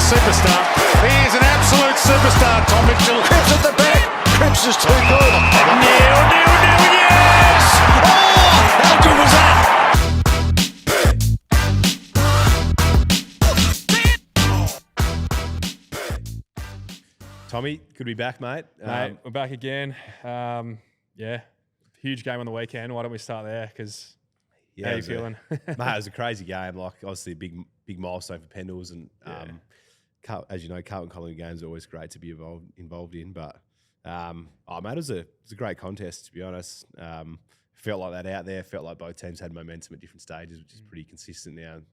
superstar. He is an absolute superstar, Tom Mitchell. Cripps at the back. Cripps is too good. Nil, yes! Oh, how good was that? Tommy, good to be back, mate. Mate, we're back again. Yeah, huge game on the weekend. Why don't we start there? Because how you feeling? Mate, it was a crazy game. Like, obviously, a big milestone for Pendles, and as you know, Carlton Collingwood games are always great to be involved in. But mate, it was a great contest, to be honest. Felt like that out there. Felt like both teams had momentum at different stages, which is pretty consistent now in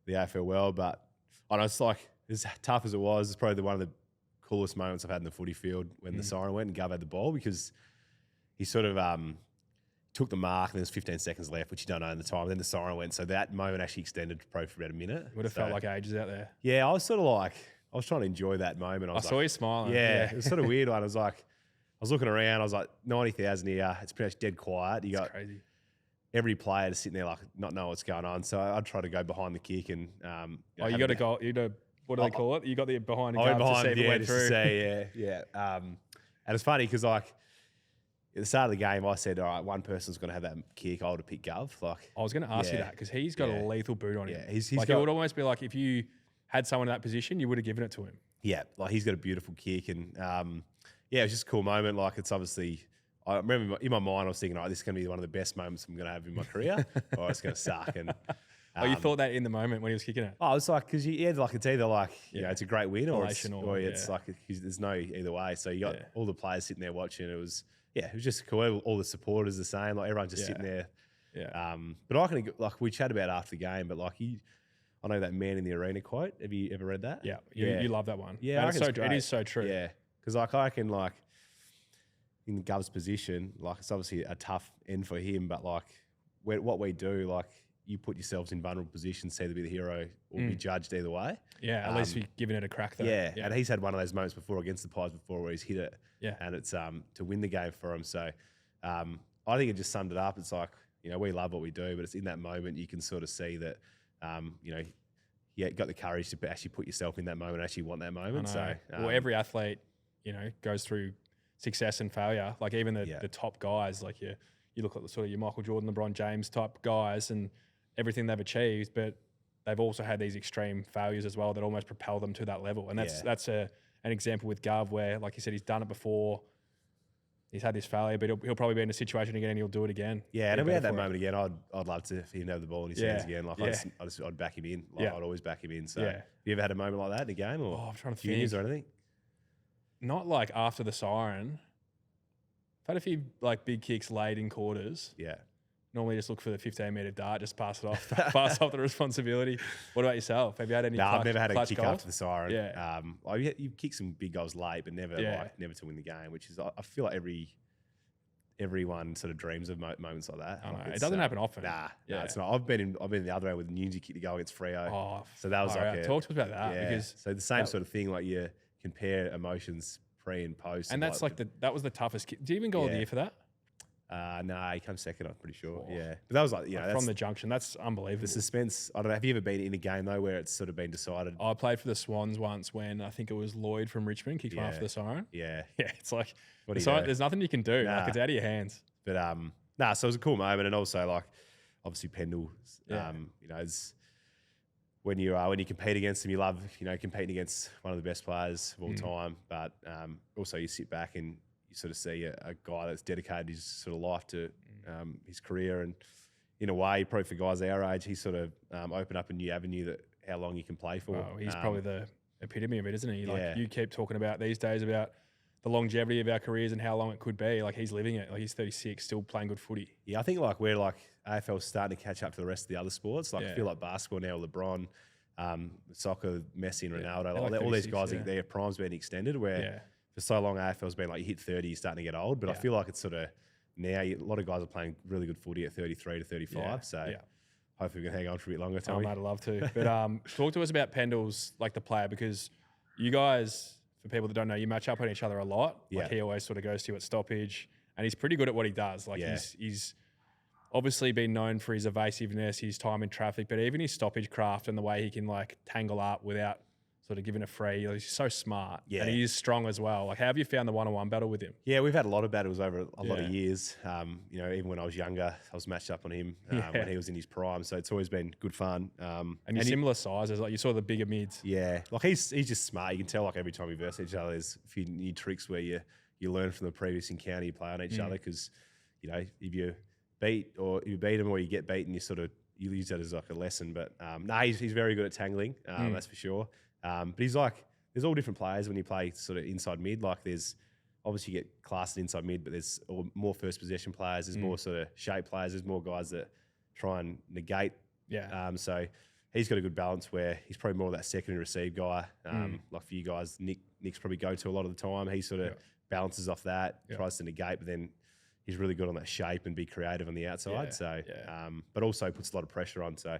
the AFL world. But I know it's like, as tough as it was, it's probably one of the coolest moments I've had in the footy field when the siren went and Gov had the ball, because he sort of took the mark and there's 15 seconds left, which you don't know in the time. Then the siren went, so that moment actually extended probably for about a minute. Would have felt like ages out there. Yeah, I was sort of like, I was trying to enjoy that moment. I saw you smiling. Yeah, it was sort of weird one. I was like, I was looking around, I was like, 90,000 here. It's pretty much dead quiet. You got crazy. Every player just sitting there like not knowing what's going on. So I'd try to go behind the kick and you got to go. You know, what do they call it? You got the behind the I goal to see if it went just through. to say, yeah. And it's funny because like at the start of the game, I said, all right, one person's going to have that kick. I would have picked Gov. Like, I was going to ask you that because he's got a lethal boot on him. Yeah, he's like got, it would almost be like if you had someone in that position, you would have given it to him. Yeah, like he's got a beautiful kick, and it was just a cool moment. Like, it's obviously, I remember in my mind, I was thinking, oh, this is going to be one of the best moments I'm going to have in my career, or it's going to suck. And you thought that in the moment when he was kicking it? Oh, it's like, because like it's either like, you know, it's a great win, or it's like there's no either way. So you got all the players sitting there watching. It was just cool. All the supporters the same. Like, everyone's just sitting there. Yeah. But I can, like, we chat about after the game, but like I know that man in the arena quote. Have you ever read that? Yeah. You love that one. Yeah. It is so true. Yeah. Because like I can, like, in Gov's position, like, it's obviously a tough end for him, but like what we do, like, you put yourselves in vulnerable positions, either be the hero or be judged either way. Yeah, at least you're giving it a crack though. Yeah, and he's had one of those moments before against the Pies before where he's hit it. Yeah. And it's to win the game for him. So I think it just summed it up. It's like, you know, we love what we do, but it's in that moment you can sort of see that, you know, got the courage to actually put yourself in that moment, actually want that moment. So well, every athlete, you know, goes through success and failure. Like even the top guys, like you look at the sort of your Michael Jordan, LeBron James type guys and everything they've achieved, but they've also had these extreme failures as well that almost propel them to that level. And that's an example with Gov where, like you said, he's done it before. He's had this failure, but he'll probably be in a situation again and he'll do it again. Yeah, and if we had that moment again, I'd love to for him to have the ball in his hands again. Like I'd back him in. Like I'd always back him in. So have you ever had a moment like that in a game, or I'm trying to juniors think. or anything? Not like after the siren. I've had a few like big kicks late in quarters. Yeah. Normally just look for the 15-metre dart, just pass it off, pass off the responsibility. What about yourself? Have you had any I've never had a kick goals? after the siren. Yeah. You kick some big goals late, but never to win the game, which is, I feel like everyone sort of dreams of moments like that. I know. It doesn't happen often. Nah, it's not. I've been the other way with Nunes. You kick the goal against Freo. Oh, so that was talk to us about that. Yeah, because so the same sort of thing, like you compare emotions pre and post. And that's like that was the toughest kick. Did you even go all the year for that? No, he comes second, I'm pretty sure. Oh. Yeah. But that was like, you know, from the junction. That's unbelievable. The suspense. I don't know. Have you ever been in a game though where it's sort of been decided? I played for the Swans once when I think it was Lloyd from Richmond kicked one after the siren. Yeah. Yeah. It's like there's nothing you can do. Nah. Like it's out of your hands. But so it was a cool moment, and also like obviously Pendles. You know, it's when you compete against them, you love, you know, competing against one of the best players of all time. But also you sit back and you sort of see a guy that's dedicated his sort of life to his career, and in a way, probably for guys our age, he's sort of opened up a new avenue that how long you can play for. Oh, he's probably the epitome of it, isn't he? Like you keep talking about these days about the longevity of our careers and how long it could be. Like he's living it. Like he's 36, still playing good footy. Yeah, I think like we're like AFL's starting to catch up to the rest of the other sports. Like I feel like basketball now, LeBron, soccer, Messi and Ronaldo, like all these guys, their prime's been extended where for so long AFL's been like you hit 30, you're starting to get old. But I feel like it's sort of now a lot of guys are playing really good footy at 33 to 35. So hopefully we can hang on for a bit longer, Tommy. Mate, I'd love to. But talk to us about Pendles, like the player, because you guys, for people that don't know, you match up on each other a lot. Like he always sort of goes to you at stoppage, and he's pretty good at what he does. Like he's obviously been known for his evasiveness, his time in traffic, but even his stoppage craft and the way he can like tangle up without sort of giving a free. He's so smart, Yeah. and he is strong as well. Like, how have you found the one-on-one battle with him? Yeah, we've had a lot of battles over a lot Yeah. of years. Even when I was younger, I was matched up on him when he was in his prime. So it's always been good fun. And you're similar sizes. Like, you saw the bigger mids. Yeah, like he's just smart. You can tell like every time we verse each other, there's a few new tricks where you learn from the previous encounter you play on each other. Because if you beat him or you get beaten, you use that as like a lesson. But he's very good at tangling. That's for sure. But he's like, there's all different players when you play sort of inside mid. Like there's obviously you get classed inside mid, but there's more first possession players. There's more sort of shape players. There's more guys that try and negate. Yeah. So he's got a good balance where he's probably more of that secondary receive guy. Like for you guys, Nick's probably go to a lot of the time. He sort of balances off that, tries to negate, but then he's really good on that shape and be creative on the outside. But also puts a lot of pressure on. So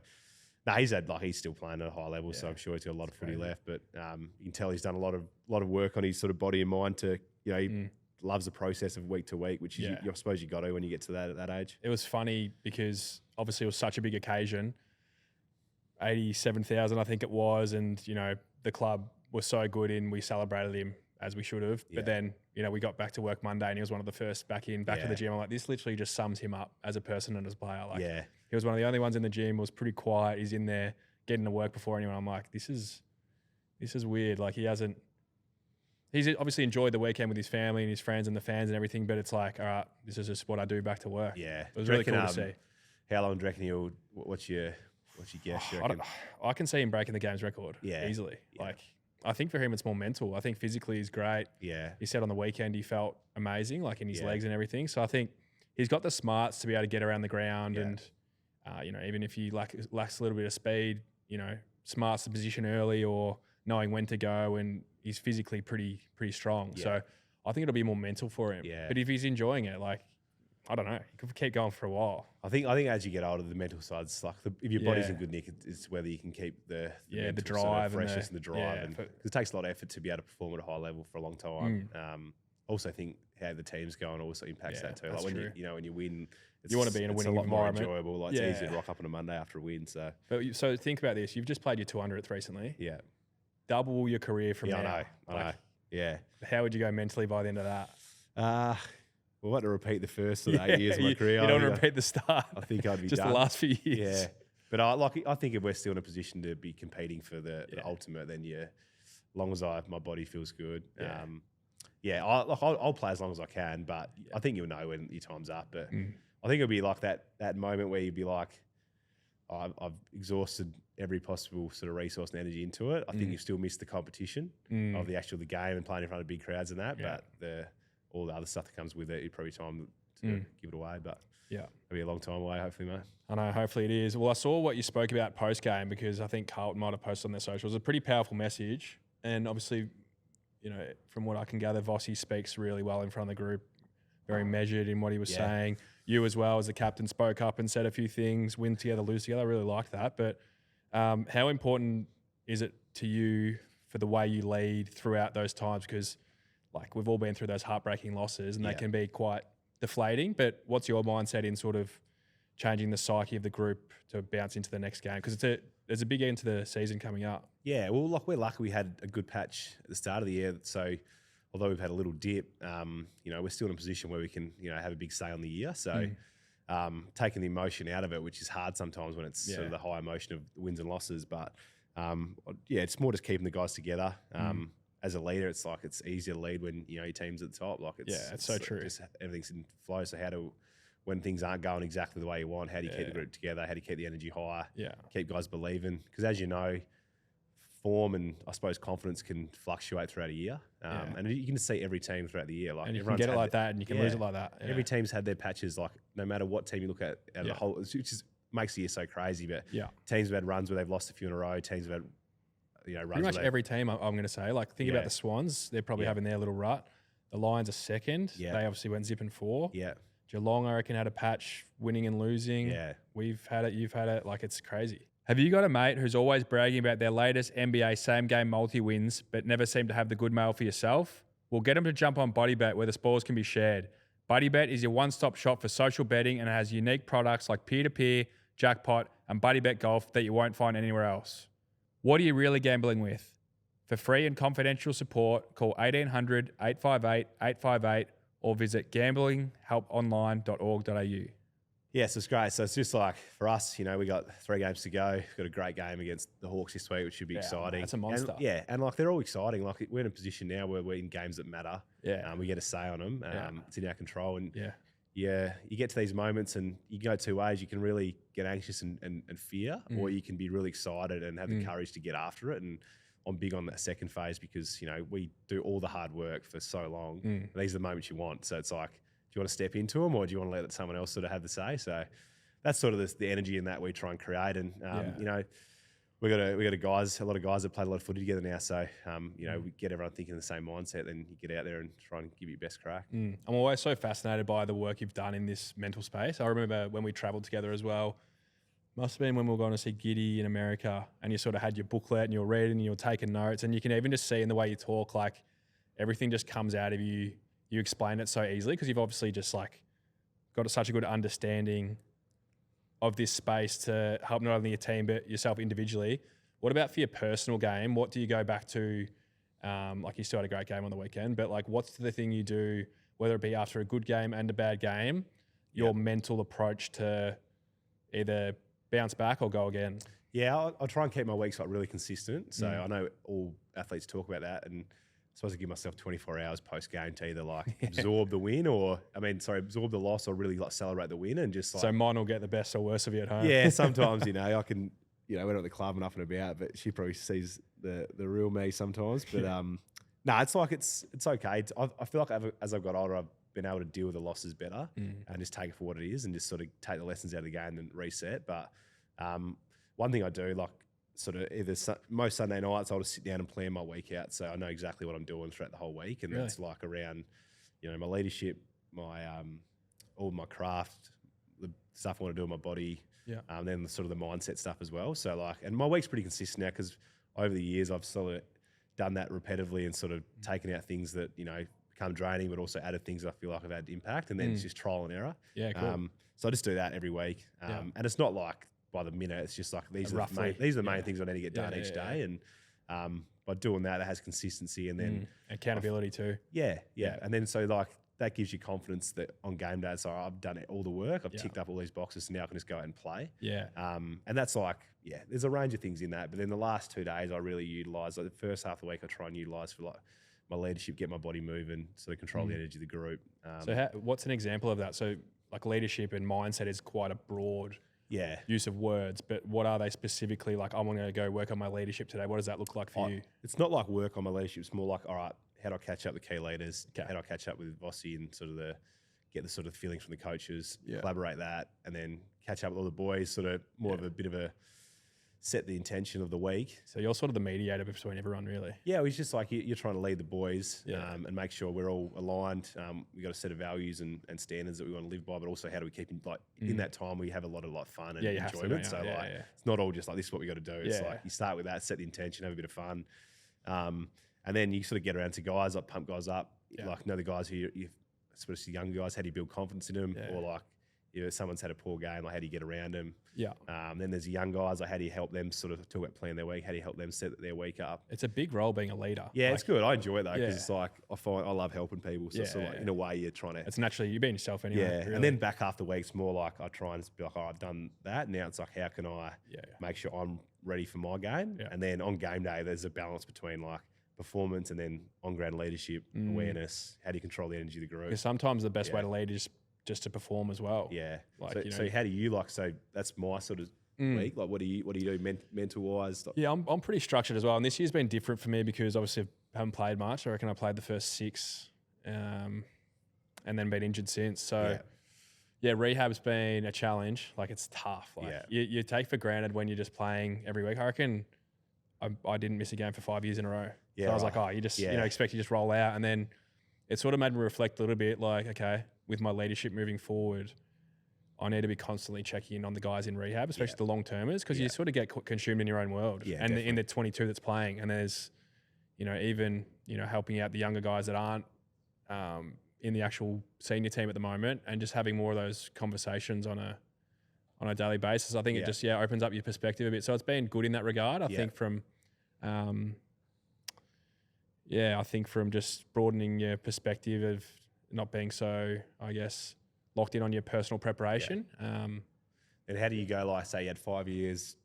he's still playing at a high level, so I'm sure he's got a lot of footy left. But you can tell he's done a lot of work on his sort of body and mind to, he loves the process of week to week, which is, I suppose you got to when you get to that at that age. It was funny because obviously it was such a big occasion, 87,000 I think it was, and the club was so good we celebrated him as we should have. Yeah. But then we got back to work Monday and he was one of the first back to the gym. I'm like, this literally just sums him up as a person and as a player. Like, he was one of the only ones in the gym. Was pretty quiet. He's in there getting to work before anyone. I'm like, this is weird. Like he's obviously enjoyed the weekend with his family and his friends and the fans and everything. But it's like, all right, this is just what I do back to work. Yeah, it was really cool to see. How long do you reckon what's your guess? I can see him breaking the game's record. Yeah, easily. Yeah. Like I think for him it's more mental. I think physically he's great. Yeah, he said on the weekend he felt amazing, like in his legs and everything. So I think he's got the smarts to be able to get around the ground and. Even if he lacks a little bit of speed, smarts the position early or knowing when to go, and he's physically pretty strong. Yeah. So I think it'll be more mental for him. Yeah. But if he's enjoying it, like, I don't know, he could keep going for a while. I think as you get older, the mental side's like if your body's in good nick, it's whether you can keep the drive sort of freshness and the drive, because it takes a lot of effort to be able to perform at a high level for a long time. Also think how the team's going also impacts that too. Like when when you win, you want to be in a winning environment. More enjoyable. Like it's easier to rock up on a Monday after a win. So, so think about this: you've just played your 200th recently. Yeah, double your career from now. I know. Yeah. How would you go mentally by the end of that? We'll have to repeat the first sort of 8 years of my career. You don't want to repeat the start. I think I'd be just done. the last few years. Yeah, but I think if we're still in a position to be competing for the ultimate, then as long as my body feels good. I'll play as long as I can, but I think you'll know when your time's up. But I think it'll be like that moment where you'd be like, I've exhausted every possible sort of resource and energy into it. I think you still miss the competition of the game and playing in front of big crowds and that. Yeah. But all the other stuff that comes with it, it's probably time to give it away. But it'll be a long time away, hopefully, mate. I know, hopefully it is. Well, I saw what you spoke about post-game because I think Carlton might have posted on their socials. It was a pretty powerful message. And obviously, from what I can gather, Vossi speaks really well in front of the group, very measured in what he was saying. You as well as the captain spoke up and said a few things, win together, lose together. I really liked that. But how important is it to you for the way you lead throughout those times? Because we've all been through those heartbreaking losses and they can be quite deflating. But what's your mindset in sort of changing the psyche of the group to bounce into the next game? Because there's a big end to the season coming up. Yeah, well, we're lucky we had a good patch at the start of the year. So although we've had a little dip, we're still in a position where we can, have a big say on the year. So taking the emotion out of it, which is hard sometimes when it's sort of the high emotion of wins and losses. But it's more just keeping the guys together. As a leader, it's like it's easier to lead when your team's at the top. It's so true. Just everything's in flow. So when things aren't going exactly the way you want, how do you keep the group together? How do you keep the energy high? Yeah, keep guys believing. Because as you know, form and I suppose confidence can fluctuate throughout a year, and you can see every team throughout the year. And you can get it like that, and you can lose it like that. Yeah. Every team's had their patches. No matter what team you look at the whole, which makes the year so crazy. But teams have had runs where they've lost a few in a row. Teams have had runs. Pretty much every team, I'm going to say. Think about the Swans; they're probably having their little rut. The Lions are second. Yeah. They obviously went zipping 4. Yeah. Geelong, I reckon, had a patch winning and losing. Yeah. We've had it. You've had it. It's crazy. Have you got a mate who's always bragging about their latest NBA same-game multi-wins but never seem to have the good mail for yourself? Well, get them to jump on BuddyBet where the spoils can be shared. BuddyBet is your one-stop shop for social betting and has unique products like peer-to-peer, jackpot, and BuddyBet Golf that you won't find anywhere else. What are you really gambling with? For free and confidential support, call 1800-858-858 or visit gamblinghelponline.org.au. Yes, it's great. So it's just like for us, we got 3 games to go. We've got a great game against the Hawks this week, which should be exciting. That's a monster. And like they're all exciting. Like we're in a position now where we're in games that matter. Yeah. We get a say on them. It's in our control. And yeah, you get to these moments and you go 2 ways. You can really get anxious and fear, or you can be really excited and have the courage to get after it. And I'm big on that second phase because, we do all the hard work for so long. These are the moments you want. So it's like, do you want to step into them or do you want to let someone else sort of have the say? So that's sort of the energy in that we try and create. And, we got a lot of guys that played a lot of footy together now. So, we get everyone thinking in the same mindset, then you get out there and try and give your best crack. I'm always so fascinated by the work you've done in this mental space. I remember when we traveled together as well, must have been when we were going to see Giddy in America and you sort of had your booklet and you were reading and you were taking notes and you can even just see in the way you talk, like everything just comes out of you. You explain it so easily because you've obviously just like got such a good understanding of this space to help not only your team but yourself individually. What about for your personal game? What do you go back to? Like you still had a great game on the weekend, but like what's the thing you do, whether it be after a good game and a bad game, your mental approach to either bounce back or go again? Yeah, I'll try and keep my weeks like really consistent. So I know all athletes talk about that, and I'm supposed to give myself 24 hours post game to either like absorb the win absorb the loss or really like celebrate the win and just like. So mine will get the best or worst of you at home. Yeah, sometimes I can we're at the club and up and about, but she probably sees the real me sometimes. But it's like it's okay. I feel like as I've got older, I've been able to deal with the losses better and just take it for what it is and just sort of take the lessons out of the game and reset. But one thing I do, like sort of either most Sunday nights, I'll just sit down and plan my week out. So I know exactly what I'm doing throughout the whole week. And that's like around, my leadership, my all my craft, the stuff I want to do in my body, then the sort of the mindset stuff as well. So like, and my week's pretty consistent now because over the years I've sort of done that repetitively and sort of taken out things that, become draining, but also added things that I feel like have had impact, and then it's just trial and error. Yeah, cool. So I just do that every week. And it's not like by the minute, it's just like these are the main things I need to get done each day. And by doing that, it has consistency and then accountability too. Yeah. And then so like that gives you confidence that on game day, so I've done all the work, I've ticked up all these boxes, so now I can just go out and play. Yeah. And that's like, there's a range of things in that. But then the last 2 days, I really utilise, like the first half of the week, I try and utilise for like my leadership, get my body moving, sort of control the energy of the group. So what's an example of that? So like leadership and mindset is quite a broad use of words, but what are they specifically? Like, I'm going to go work on my leadership today. What does that look like for you? It's not like work on my leadership. It's more like, all right, how do I catch up with key leaders? How do I catch up with Vossi and sort of get the sort of feelings from the coaches, collaborate that, and then catch up with all the boys, sort of more of a bit of a set the intention of the week. So you're sort of the mediator between everyone, really. Yeah, it's just like you're trying to lead the boys and make sure we're all aligned. We've got a set of values and standards that we want to live by, but also how do we keep in that time we have a lot of like fun and enjoyment. It's not all just like this is what we got to do. It's like you start with that, set the intention, have a bit of fun. And then you sort of get around to guys, like pump guys up, like know the guys who you especially young guys, how do you build confidence in them? Or like, someone's had a poor game, like how do you get around them? Then there's young guys, like how do you help them sort of talk about planning their week? How do you help them set their week up? It's a big role being a leader. Yeah, it's good. I enjoy it though because it's like I love helping people. So it's sort of like, in a way you're trying to. It's naturally you're being yourself anyway. Yeah, really. And then back half the week's more like I try and be like, I've done that. Now it's like how can I make sure I'm ready for my game? And then on game day, there's a balance between like performance and then on-ground leadership, awareness. How do you control the energy of the group? Because sometimes the best way to lead is just to perform as well. Yeah. Like, so how do you like? So that's my sort of week. Like, what do you do mental wise? Yeah, I'm pretty structured as well. And this year's been different for me because obviously I haven't played much. I reckon I played the first 6, and then been injured since. So rehab's been a challenge. Like it's tough. Like you take for granted when you're just playing every week. I reckon I didn't miss a game for 5 years in a row. So I was like, you just expect you just roll out, and then it sort of made me reflect a little bit. Like, okay, with my leadership moving forward, I need to be constantly checking in on the guys in rehab, especially the long termers, because you sort of get consumed in your own world. Yeah, and in the 22 that's playing, and there's, even helping out the younger guys that aren't in the actual senior team at the moment, and just having more of those conversations on a daily basis. I think it just opens up your perspective a bit. So it's been good in that regard. I think from I think from just broadening your perspective of not being so, I guess, locked in on your personal preparation. And how do you go, like, say you had 5 years,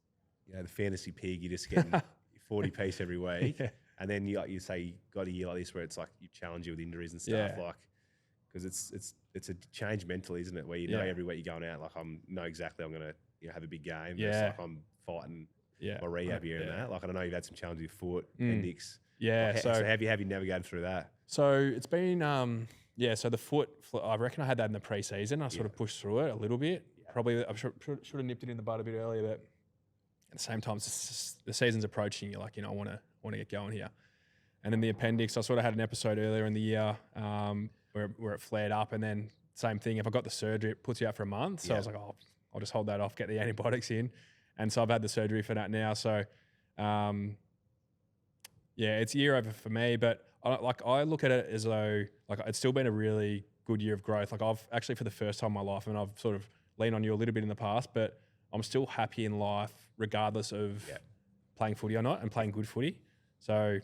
the fantasy pig, you're just getting 40 piece every week. Yeah. And then you say you got a year like this where it's like you challenge you with injuries and stuff, like, because it's a change mentally, isn't it? Where you know every week you're going out, like, know exactly I'm going to have a big game. Yeah. It's like I'm fighting my rehab here and that. Like, I know you've had some challenges with foot, appendix. Yeah. Like, so have you navigated through that? So it's been, so the foot, I reckon I had that in the pre-season. I sort of pushed through it a little bit. Yeah. Probably I should have nipped it in the bud a bit earlier, but at the same time, the season's approaching. You're like, I want to get going here. And then the appendix, I sort of had an episode earlier in the year where it flared up, and then same thing. If I got the surgery, it puts you out for a month. So I was like, I'll just hold that off, get the antibiotics in. And so I've had the surgery for that now. So, it's a year over for me. But I look at it as though like it's still been a really good year of growth. Like I've actually for the first time in my life, and I've sort of leaned on you a little bit in the past, but I'm still happy in life regardless of playing footy or not and playing good footy. So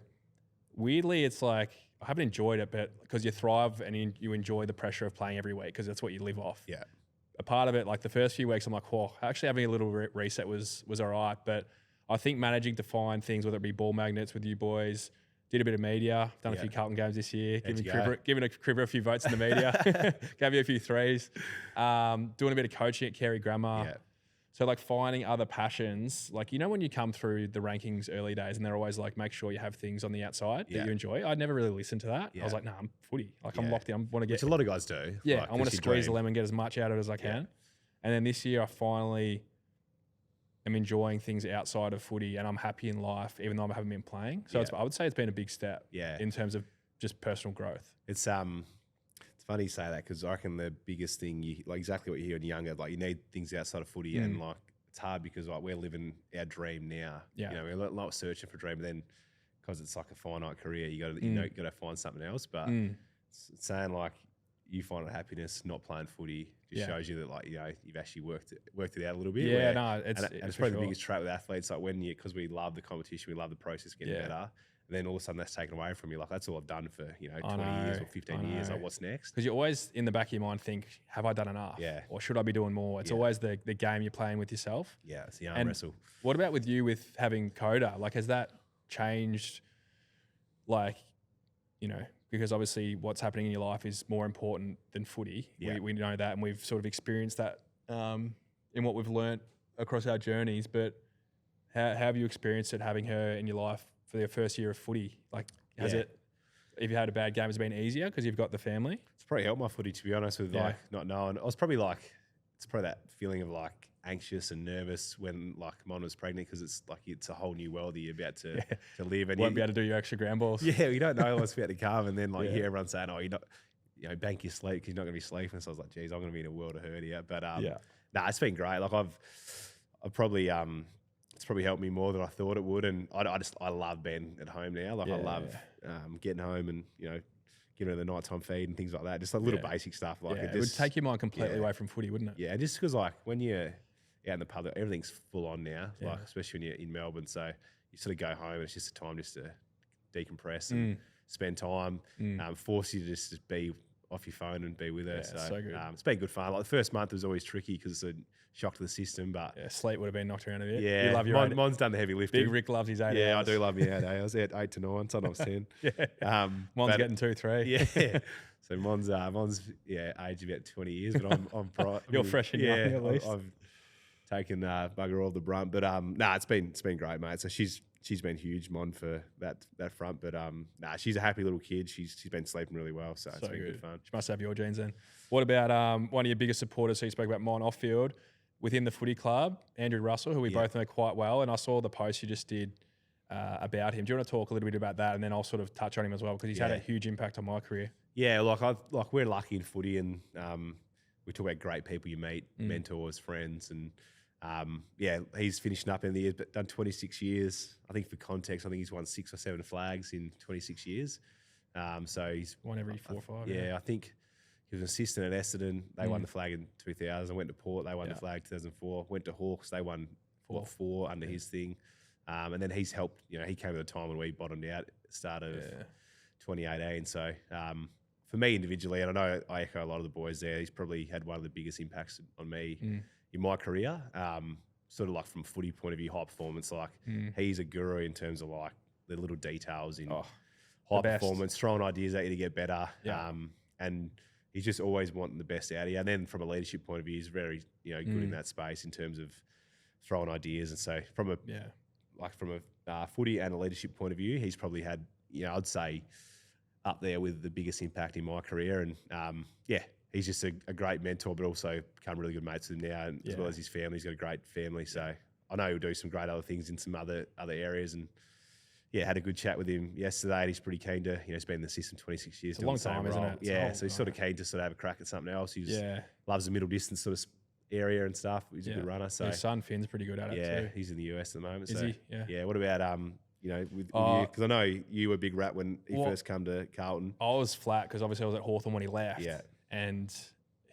weirdly, it's like I haven't enjoyed it, but because you thrive and you enjoy the pressure of playing every week because that's what you live off. Yeah. A part of it, like the first few weeks, I'm like, actually having a little reset was all right. But I think managing to find things, whether it be ball magnets with you boys, did a bit of media, done a few Carlton games this year, giving Crippa a few votes in the media, gave you a few threes, doing a bit of coaching at Carey Grammar. Yeah. So like finding other passions, like, when you come through the rankings early days and they're always like, make sure you have things on the outside that you enjoy. I'd never really listened to that. I was like, nah, I'm footy. Like I'm locked in. I want to get. Which a lot of guys do. Yeah. Like, I want to squeeze the lemon, get as much out of it as I can. And then this year I finally am enjoying things outside of footy and I'm happy in life, even though I haven't been playing. So I would say it's been a big step in terms of just personal growth. It's funny you say that because I reckon the biggest thing, like exactly what you hear when you're younger, like you need things outside of footy and like it's hard because like we're living our dream now. Yeah. We're not searching for a dream, but then because it's like a finite career, you got to find something else. But saying like you find happiness not playing footy just shows you that like you've actually worked it out a little bit. Yeah, no, it's probably the biggest trait with athletes. Like when because we love the competition, we love the process getting better. And then all of a sudden that's taken away from you. Like that's all I've done for 20 years or 15 years. Like what's next? Because you always in the back of your mind think, have I done enough? Yeah. Or should I be doing more? It's always the game you're playing with yourself. Yeah, it's the arm wrestle. What about with you with having Coda? Like has that changed? Like, because obviously what's happening in your life is more important than footy. Yeah. We know that and we've sort of experienced that in what we've learnt across our journeys. But how have you experienced it having her in your life for your first year of footy? Like, if you had a bad game, has it been easier because you've got the family? It's probably helped my footy, to be honest, with like not knowing. I was probably like, it's probably that feeling of like anxious and nervous when like Mon was pregnant because it's like it's a whole new world that you're about to live. And you won't be able to do your extra ground balls. Yeah, you don't know what's about to come. And then like you hear everyone saying, oh, you're not, bank your sleep because you're not going to be sleeping. So I was like, geez, I'm going to be in a world of hurt here. But it's been great. Like I've probably it's probably helped me more than I thought it would, and I love being at home now. Like I love getting home and giving her the nighttime feed and things like that. Just like little basic stuff. Like it would take your mind completely away from footy, wouldn't it? Yeah, just because like when you're out in the pub, everything's full on now. Like especially when you're in Melbourne, so you sort of go home and it's just a time just to decompress and spend time. Force you to just be off your phone and be with her. So good. It's been good fun. Like the first month was always tricky because it's a shock to the system, but sleep would have been knocked around a bit. Yeah, you love your Mon's done the heavy lifting. Big Rick loves his 8 hours. Yeah, I do love my 8 hours. I was at 8 to 9, sometimes 10. Mon's getting 2, 3. Yeah. So Mon's aged about 20 years, but I'm bright. You're fresh and young at least. I've taken bugger all the brunt, but it's been great, mate. So she's been huge, Mon, for that front. But she's a happy little kid. She's been sleeping really well, so it's been good fun. She must have your genes then. What about one of your biggest supporters? So you spoke about Mon off field within the footy club, Andrew Russell, who we both know quite well. And I saw the post you just did about him. Do you want to talk a little bit about that, and then I'll sort of touch on him as well because he's had a huge impact on my career. Yeah, we're lucky in footy, and we talk about great people you meet, mentors, friends, and. He's finishing up in the years, but done 26 years. I think for context, he's won 6 or 7 flags in 26 years. So he's won every 4 or 5. Yeah, I think he was an assistant at Essendon. They won the flag in 2000. Went to Port. They won the flag 2004. Went to Hawks. They won 4 under his thing. And then he's helped. He came at a time when we bottomed out at the start of 2018. So for me individually, and I know I echo a lot of the boys there, he's probably had one of the biggest impacts on me in my career. Sort of like from footy point of view, high performance. Like he's a guru in terms of like the little details in high performance, throwing ideas at you to get better. Yeah. And he's just always wanting the best out of you. And then from a leadership point of view, he's very good in that space in terms of throwing ideas. And so from a footy and a leadership point of view, he's probably had I'd say up there with the biggest impact in my career. And he's just a great mentor, but also become really good mates with him now, and as well as his family. He's got a great family, so I know he'll do some great other things in some other areas. And had a good chat with him yesterday. And he's pretty keen to, he's been in the system 26 years. It's a long time, isn't it? Yeah, so he's sort of keen to sort of have a crack at something else. He's loves the middle distance sort of area and stuff. He's a good runner. So his son Finn's pretty good at it too. Yeah, he's in the US at the moment. Is so, he? Yeah. Yeah. What about with you? Because I know you were a big rat when he first come to Carlton. I was flat because obviously I was at Hawthorn when he left. Yeah. And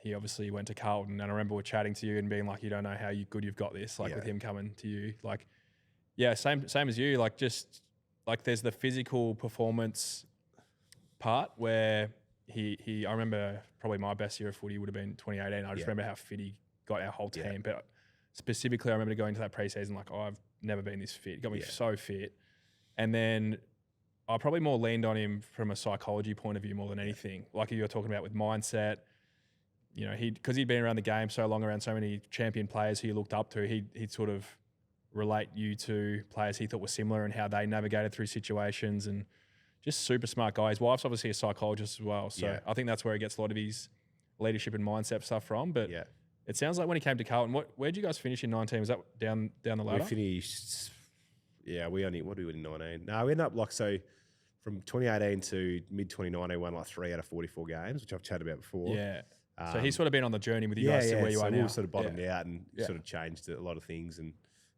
he obviously went to Carlton. And I remember we're chatting to you and being like, you don't know how good you've got this, like with him coming to you. Like, same as you. Like, just like there's the physical performance part where I remember probably my best year of footy would have been 2018. I just remember how fit he got our whole team. But specifically, I remember going to that preseason like, I've never been this fit. He got me so fit. And then I probably more leaned on him from a psychology point of view more than anything. Like you were talking about with mindset, because he'd been around the game so long, around so many champion players who he looked up to, he'd sort of relate you to players he thought were similar and how they navigated through situations, and just super smart guy. His wife's obviously a psychologist as well. So I think that's where he gets a lot of his leadership and mindset stuff from. But it sounds like when he came to Carlton, where'd you guys finish in 19? Was that down the ladder? We finished, what did we win in 19? No, we ended up from 2018 to mid-2019, we won 3 out of 44 games, which I've chatted about before. Yeah. So he's sort of been on the journey with you guys to where you are now. We all sort of bottomed out and sort of changed a lot of things. And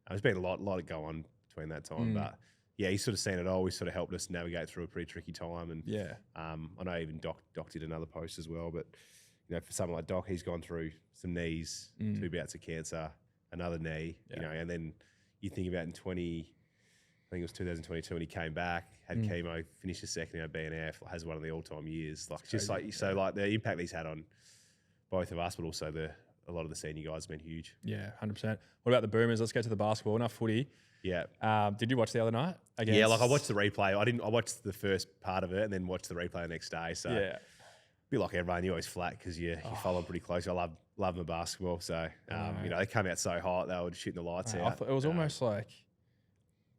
there's been a lot of go on between that time. But he's sort of seen it all. He's sort of helped us navigate through a pretty tricky time. And I know even Doc did another post as well. But, for someone like Doc, he's gone through some knees, 2 bouts of cancer, another knee, and then you think about in 2022 when he came back, had chemo, finished his second year BNF, has one of the all-time years. Like just crazy. The impact he's had on both of us, but also a lot of the senior guys have been huge. Yeah, 100%. What about the Boomers? Let's get to the basketball. Enough footy. Yeah. Did you watch the other night? Yeah, I watched the replay. I watched the first part of it and then watched the replay the next day. So a bit like everyone, you're always flat because you follow pretty close. I love my basketball. So they come out so hot, they were just shooting the lights out. I thought it was almost like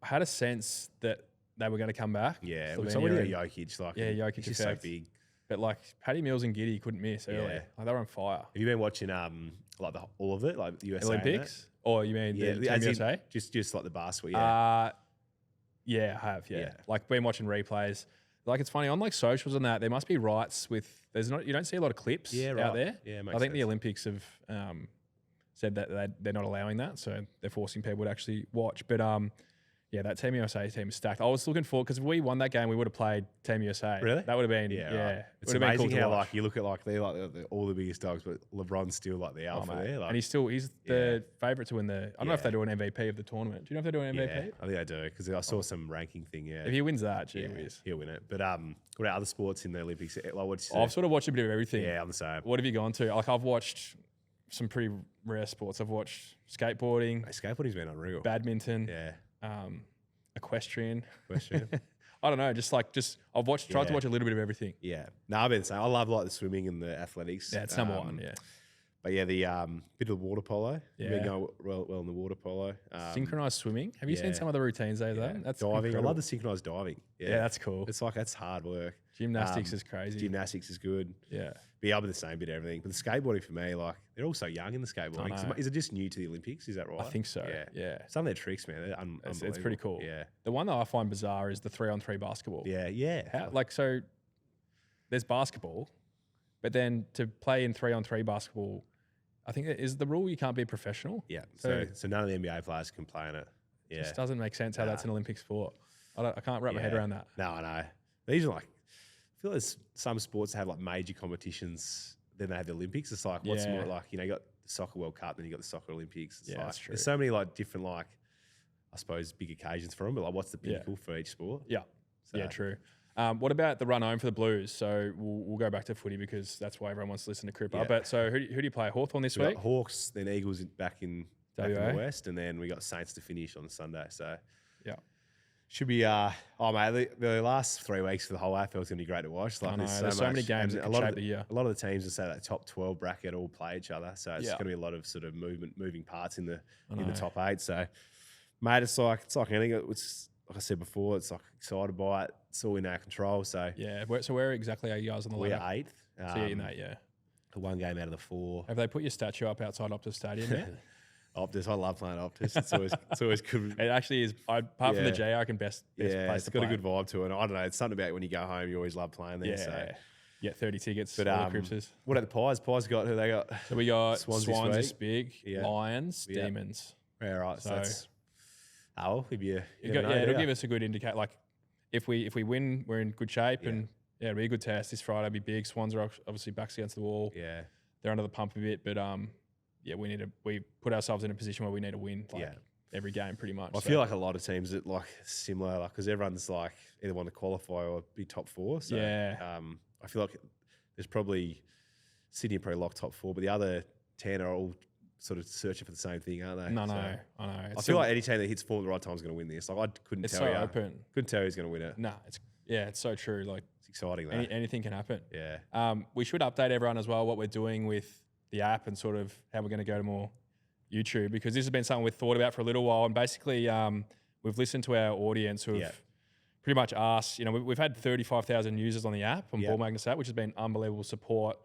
I had a sense that they were going to come back. Yeah, with somebody like Jokic, Jokic he's just so big. But Paddy Mills and Giddy couldn't miss early. Like they were on fire. Have you been watching all of it, like the USA Olympics? Or you mean the Team USA? Just like the basketball, I have. Yeah. Like been watching replays. Like it's funny on socials and that there must be rights with. You don't see a lot of clips out there. Yeah, I think the Olympics have said that they're not allowing that, so they're forcing people to actually watch. But that Team USA team is stacked. I was looking forward because if we won that game, we would have played Team USA. Really? That would have been It's amazing how you look at they're all the biggest dogs, but LeBron's still the alpha there. And he's the favourite to win the. I don't know if they do an MVP of the tournament. Do you know if they do an MVP? Yeah, I think they do because I saw some ranking thing. Yeah, if he wins that, gee whiz, he'll win it. But what about other sports in the Olympics? I've sort of watched a bit of everything. Yeah, I'm the same. What have you gone to? I've watched some pretty rare sports. I've watched skateboarding. Skateboarding's been unreal. Badminton. Yeah. Equestrian. I don't know. I've tried to watch a little bit of everything. Yeah. No, I've been saying I love the swimming and the athletics. Yeah, it's number one. Yeah. But the bit of the water polo. Yeah. Been going well in the water polo. Synchronized swimming. Have you seen some of the routines they've done? That's diving. Incredible. I love the synchronized diving. Yeah, that's cool. It's that's hard work. Gymnastics is crazy. Gymnastics is good. Yeah. But I'll be the same bit of everything. But the skateboarding for me, they're all so young in the skateboarding. Is it just new to the Olympics? Is that right? I think so. Yeah. Some of their tricks, man, they're it's pretty cool. Yeah. The one that I find bizarre is the 3-on-3 basketball. Yeah. So there's basketball, but then to play in 3-on-3 basketball, I think is the rule you can't be a professional. Yeah. So none of the NBA players can play in it. Yeah. It just doesn't make sense how that's an Olympic sport. I can't wrap my head around that. No, I know. These are I feel there's some sports that have major competitions, then they have the Olympics. It's what's more you got the Soccer World Cup, then you got the Soccer Olympics. It's that's true. There's so many different I suppose big occasions for them, but what's the pinnacle for each sport? Yeah. So. Yeah, true. What about the run home for the Blues? So we'll go back to footy because that's why everyone wants to listen to Crippa. Yeah. But so who do you play? Hawthorn this We week? got Hawks, then Eagles back in WA. the West, and then we got Saints to finish on Sunday. So Yeah. should be mate, the last 3 weeks for the whole AFL is going to be great to watch. Like, I know, there's there's so many much, games and that could shape the year. A lot of the teams that say that top 12 bracket all play each other, so it's Yeah. going to be a lot of sort of moving parts in the know. top 8. So, mate, it's like anything. It's like I said before, it's like excited by it. It's all in our control. So Yeah. So where exactly are you guys on the we're ladder? 8th. So you're in that, yeah. 1 game out of the 4. Have they put your statue up outside Optus Stadium yet? Optus, I love playing Optus. It's always good. It actually is. Apart from the J, I can best place It's to got play. a good vibe to it. And I don't know. It's something about when you go home, you always love playing there. Yeah. So. Yeah, 30 tickets. But all the Crippses. what about the Pies? Pies got who they got? So we got Swans Swans this is big, Yeah. Lions, Yeah. Demons. Yeah, right. So So- that's if you It'll give us a good indicator. Like if we win, we're in good shape, Yeah. and it'll be a good test this Friday. It'll be big. Swans are obviously backs against the wall. Yeah. They're under the pump a bit, but we put ourselves in a position where we need to win every game pretty much. I feel like a lot of teams that like similar, like because everyone's like either want to qualify or be top 4. So Yeah. I feel like there's probably Sydney probably locked top 4, but the other 10 are all sort of searching for the same thing, aren't they? No, So I know. I feel like any team that hits form at the right time is going to win this. Like I couldn't it's tell so you. open. Couldn't tell who's going to win it. Nah, it's so true. Like It's exciting though. anything can happen. Yeah. We should update everyone as well what we're doing with the app and sort of how we're going to go to more YouTube, because this has been something we've thought about for a little while. And basically, we've listened to our audience who have pretty much asked, we've had 35,000 users on the app, on Ball Magnus app, which has been unbelievable support.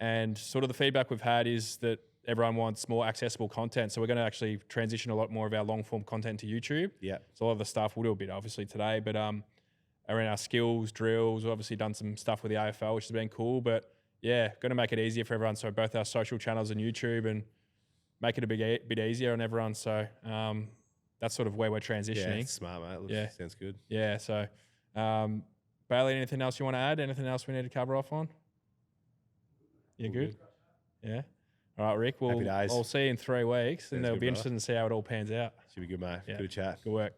And sort of the feedback we've had is that everyone wants more accessible content. So we're going to actually transition a lot more of our long form content to YouTube. Yeah. So a lot of the stuff, we'll do a bit obviously today, but around our skills, drills, we've obviously done some stuff with the AFL, which has been cool. But yeah, going to make it easier for everyone. So both our social channels and YouTube, and make it a bit easier on everyone. So that's sort of where we're transitioning. Yeah, it's smart, mate. Sounds good. Yeah. So Bailey, anything else you want to add? Anything else we need to cover off on? You good? Yeah. All right, Rick. Happy days. I'll see you in 3 weeks, and Sounds it'll good, be brother. interesting to see how it all pans out. Should be good, mate. Yeah. Good chat. Good work.